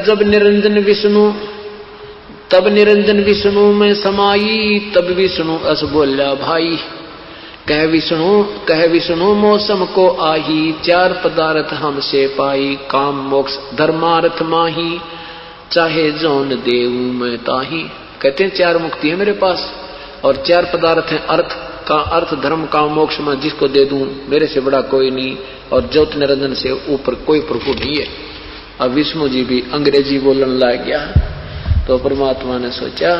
जब निरंजन विष्णु तब निरंजन विष्णु में समाई, तब विष्णु अस बोल्या भाई। कह विष्णु मौसम को आही, चार पदार्थ हमसे पाई, काम मोक्ष धर्मार्थ माही, चाहे जौन देऊ मैं ताही। कहते हैं चार मुक्ति है मेरे पास और चार पदार्थ हैं, अर्थ धर्म काम मोक्ष में जिसको दे दूं मेरे से बड़ा कोई नहीं और ज्योत निरंजन से ऊपर कोई प्रभु नहीं है। अब विष्णु जी भी अंग्रेजी बोलने लग गया तो परमात्मा ने सोचा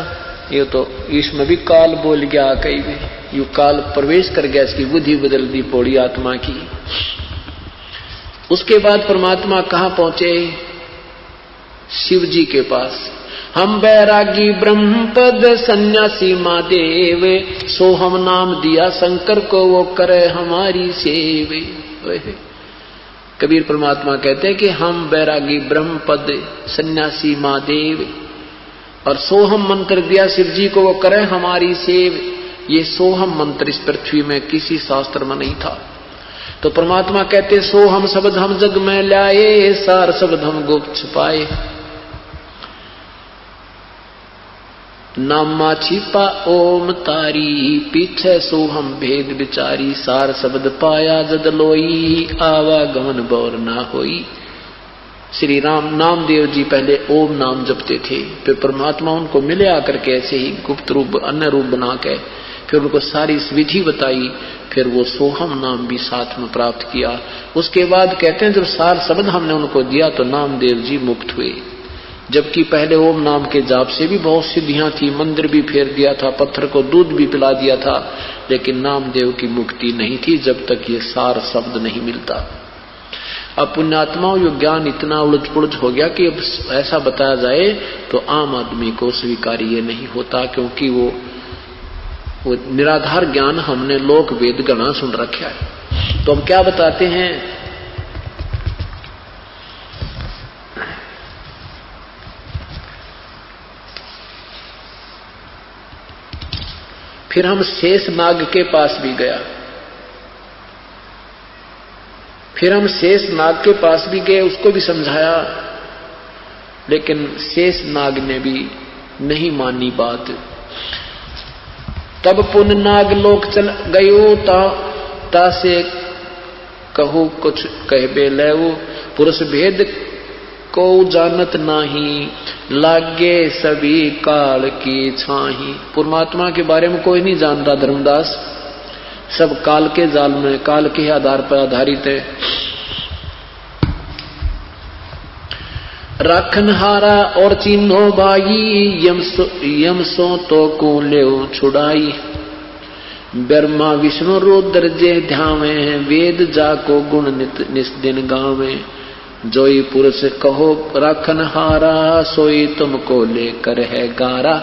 ये तो इसमें भी काल बोल गया, कहीं भी यू काल प्रवेश कर गया, इसकी बुद्धि बदल दी पौड़ी आत्मा की। उसके बाद परमात्मा कहां पहुंचे? शिव जी के पास। हम बैरागी ब्रह्मपद सन्यासी महादेव, सो हम नाम दिया शंकर को, वो करे हमारी सेवे। कबीर परमात्मा कहते हैं कि हम बैरागी ब्रह्मपद सन्यासी महादेव और सोहम मंत्र दिया शिव जी को, वो करे हमारी सेव। ये सोहम मंत्र इस पृथ्वी में किसी शास्त्र में नहीं था। तो परमात्मा कहते सोहम शब्द हम जग में लाए, सार शब्द हम गुप्त छुपाए। नामा छिपा ओम तारी, पीछे सोहम भेद विचारी, सार शब्द पाया जद लोई, आवागमन बौर ना होई। श्री राम नामदेव जी पहले ओम नाम जपते थे, फिर परमात्मा उनको मिले आकर के ऐसे ही गुप्त रूप अन्य रूप बना के फिर उनको सारी विधि बताई, फिर वो सोहम नाम भी साथ में प्राप्त किया। उसके बाद कहते हैं जब सार शब्द हमने उनको दिया तो नामदेव जी मुक्त हुए। जबकि पहले ओम नाम के जाप से भी बहुत सिद्धियां थी, मंदिर भी फेर दिया था, पत्थर को दूध भी पिला दिया था, लेकिन नामदेव की मुक्ति नहीं थी जब तक ये सार शब्द नहीं मिलता। अब पुण्यात्माओं यो ज्ञान इतना उलझ पुलझ हो गया कि अब ऐसा बताया जाए तो आम आदमी को स्वीकार्य नहीं होता, क्योंकि वो निराधार ज्ञान हमने लोक वेद गणा सुन रखा है। तो हम क्या बताते हैं? फिर हम शेष नाग के पास भी गया, फिर हम शेष नाग के पास भी गए, उसको भी समझाया, लेकिन शेष नाग ने भी नहीं मानी बात। तब पुन नाग लोक चल गयो, ता से कहू कुछ कहबे लेवो, पुरुष भेद को जानत नाही, लागे सभी काल की छाही। परमात्मा के बारे में कोई नहीं जानता धर्मदास, सब काल के जाल में, काल के आधार पर आधारित है। राखनहारा और चिन्हो भाई, यम सो तो को ले छुड़ाई। ब्रह्मा विष्णु रुद्र जे ध्यावे, वेद जाको गुण नित निस्दिन गावे। जोई पुरुष कहो राखनहारा, सोई तुमको लेकर है गारा।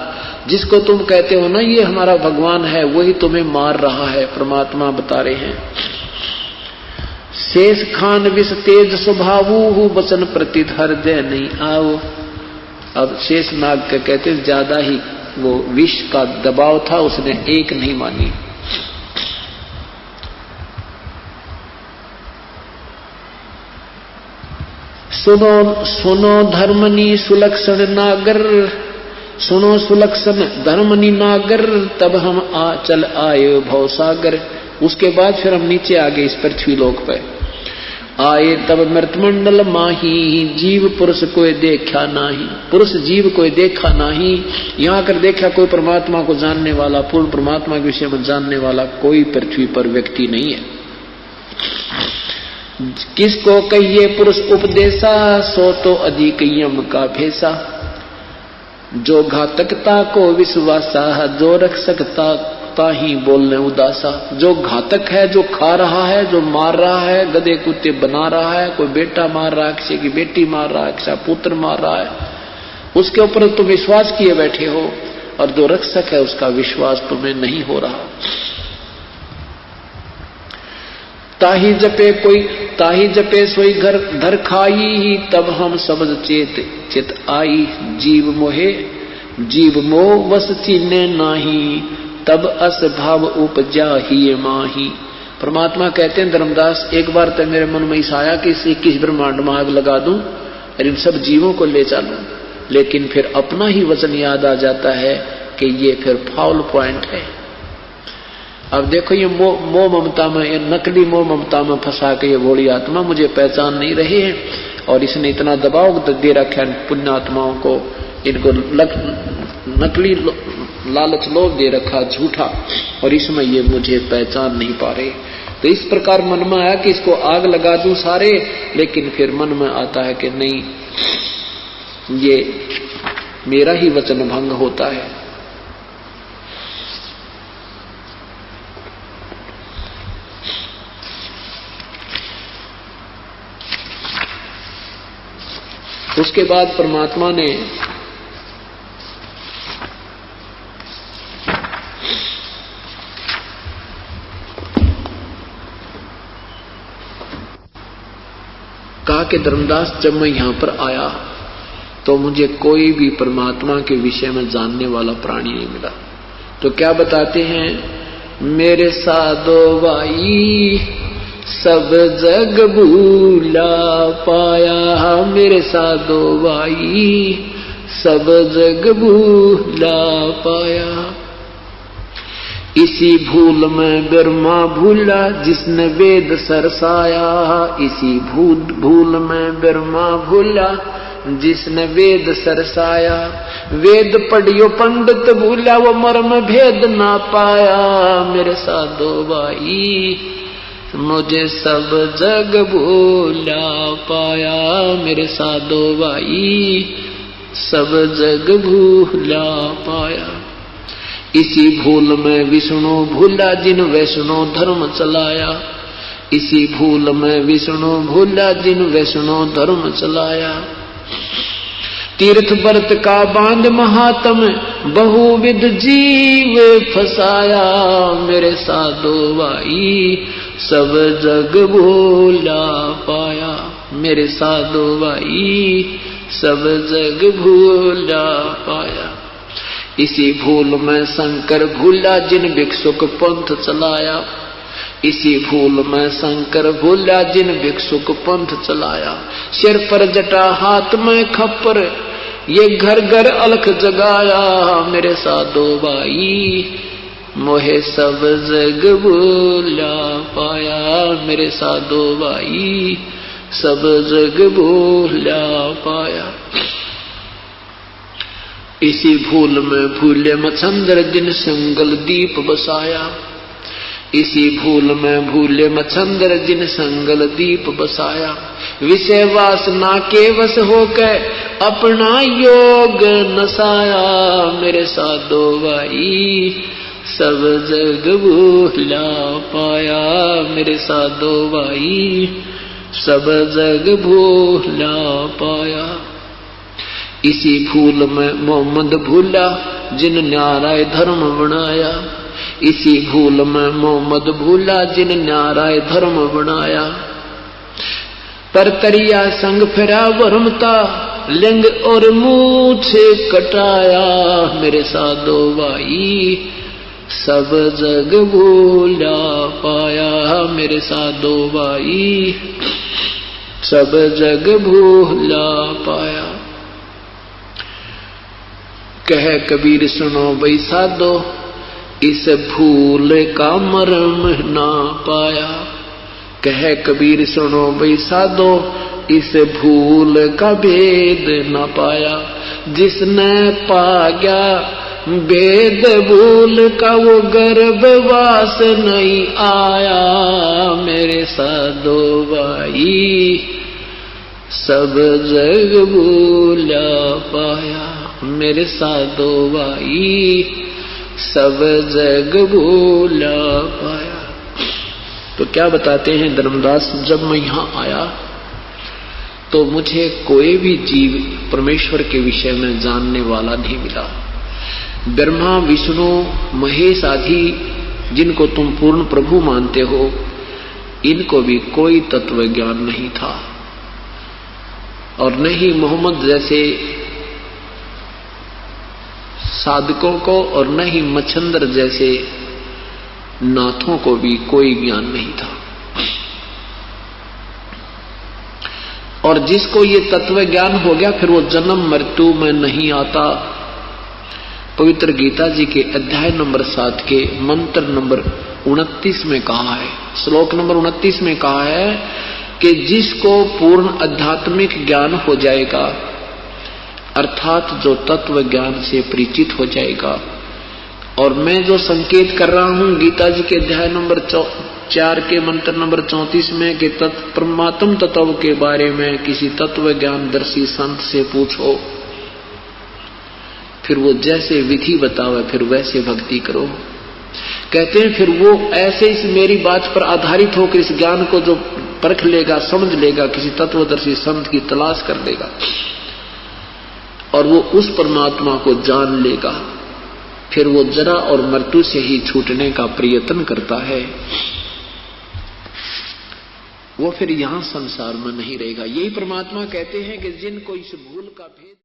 जिसको तुम कहते हो ना ये हमारा भगवान है, वही तुम्हें मार रहा है, परमात्मा बता रहे हैं। शेष खान विष तेज स्वभावु, बचन प्रति हृदय नहीं आओ। अब शेष नाग के कहते ज्यादा ही वो विष का दबाव था, उसने एक नहीं मानी। सुनो सुनो धर्मनी सुलक्षण नागर, सुनो सुलक्षण धर्मनी नागर, तब हम चल आए भवसागर। उसके बाद फिर हम नीचे आ गए इस पृथ्वी लोक पे आए, तब मृतमंडल माही, जीव पुरुष कोई देखा नाही। पुरुष जीव कोई देखा नाही, यहाँ कर देखा कोई परमात्मा को जानने वाला, पूर्ण परमात्मा के विषय में जानने वाला कोई पृथ्वी पर व्यक्ति नहीं है। किसको कहिए पुरुष उपदेशा, सो तो अधिक यम का भेसा। जो घातकता को विश्वासा, जो रख सकता ही बोलने उदासा। जो घातक है, जो खा रहा है, जो मार रहा है, गधे कुत्ते बना रहा है, कोई बेटा मार रहा है, किसी की बेटी मार रहा है, किसी पुत्र मार रहा है, उसके ऊपर तुम विश्वास किए बैठे हो, और जो रक्षक है उसका विश्वास तुम्हें नहीं हो रहा। ताही जपे सोई घर धर खाई, तब हम शब्द चित आई। जीव मोह वस चीने नाही, तब अस भाव उपजा ही माही। परमात्मा कहते हैं धर्मदास, एक बार तो मेरे मन में इस आया कि इस 21 ब्रह्मांड में आग लगा दूं, और इन सब जीवों को ले चलूं, लेकिन फिर अपना ही वचन याद आ जाता है कि ये फिर फाउल पॉइंट है। अब देखो ये मोह ममता में, ये नकली मोह ममता में फंसा के ये भोली आत्मा मुझे पहचान नहीं रही है, और इसने इतना दबाव दे रखा है पुण्य आत्माओं को, इनको नकली लालच लोभ दे रखा झूठा, और इसमें ये मुझे पहचान नहीं पा रहे। तो इस प्रकार मन में आया कि इसको आग लगा दूं सारे, लेकिन फिर मन में आता है कि नहीं, ये मेरा ही वचन भंग होता है। उसके बाद परमात्मा ने कहा कि धर्मदास, जब मैं यहां पर आया तो मुझे कोई भी परमात्मा के विषय में जानने वाला प्राणी नहीं मिला। तो क्या बताते हैं, मेरे साधो भाई सब जग भूला पाया, मेरे साधो भाई सब जग भूला पाया। इसी भूल में ब्रह्मा भूला जिसने वेद सरसाया, इसी भूल में ब्रह्मा भूला जिसने वेद सरसाया। वेद पढ़ियो पंडित भूला वो मर्म भेद ना पाया, मेरे साधो भाई मुझे सब जग भूला पाया, मेरे साधो भाई सब जग भूला पाया। इसी भूल में विष्णु भूला जिन वैष्णो धर्म चलाया, इसी भूल में विष्णु भूला जिन वैष्णो धर्म चलाया। तीर्थ व्रत का बांध महात्म बहुविध जीव फसाया, मेरे साधो भाई सब जग भूला पाया, मेरे साधो भाई सब जग भूला पाया। इसी भूल में शंकर भूला जिन भिक्षुक पंथ चलाया, इसी भूल में शंकर भूला जिन भिक्षुक पंथ चलाया। सिर पर जटा हाथ में खप्पर ये घर घर अलख जगाया, मेरे साधो भाई मोहे सब जग भूला पाया, मेरे साधो भाई सब जग भूला पाया। इसी भूल में भूले मच्छंदर जिन संगल दीप बसाया, इसी भूल में भूले मच्छंदर जिन संगल दीप बसाया। विषय वासना के वश होकर अपना योग नसाया, मेरे साधो भाई सब जग भूला पाया, मेरे साधो भाई सब जग भूला पाया। इसी भूल में मोहम्मद भूला जिन न्याराय धर्म बनाया, इसी भूल में मोहम्मद भूला जिन न्याराय धर्म बनाया। तरतरिया संग फिरा वर्मता लिंग और मूछ कटाया, मेरे साधो भाई सब जग भूला पाया, मेरे साधो भाई सब जग भूला पाया। कह कबीर सुनो भाई साधो इस भूल का मर्म ना पाया, कह कबीर सुनो भाई साधो इस भूल का भेद ना पाया। जिसने पा गया भेद भूल का वो गर्भवास नहीं आया, मेरे साधो भाई सब जग भूला पाया, मेरे साधो भाई सब जग भूला पाया। तो क्या बताते हैं धर्मदास, जब मैं यहां आया तो मुझे कोई भी जीव परमेश्वर के विषय में जानने वाला नहीं मिला। ब्रह्मा विष्णु महेश आदि जिनको तुम पूर्ण प्रभु मानते हो, इनको भी कोई तत्व ज्ञान नहीं था, और न ही मोहम्मद जैसे साधकों को और न ही मच्छंदर जैसे नाथों को भी कोई ज्ञान नहीं था। और जिसको ये तत्व ज्ञान हो गया फिर वो जन्म मृत्यु में नहीं आता। पवित्र गीता जी के अध्याय नंबर 7 के मंत्र नंबर 29 में कहा है, श्लोक नंबर 29 में कहा है कि जिसको पूर्ण आध्यात्मिक ज्ञान हो जाएगा, अर्थात जो तत्व ज्ञान से परिचित हो जाएगा। और मैं जो संकेत कर रहा हूं गीता जी के अध्याय नंबर 4 के मंत्र नंबर 34 में कि परमात्म तत्व के बारे में किसी तत्व ज्ञान दर्शी संत से पूछो, फिर वो जैसे विधि बतावे फिर वैसे भक्ति करो। कहते हैं फिर वो ऐसे इस मेरी बात पर आधारित होकर इस ज्ञान को जो परख लेगा, समझ लेगा, किसी तत्वदर्शी संत की तलाश कर लेगा और वो उस परमात्मा को जान लेगा, फिर वो जरा और मृत्यु से ही छूटने का प्रयत्न करता है। वो फिर यहां संसार में नहीं रहेगा। यही परमात्मा कहते हैं कि जिनको इस भूल का भेद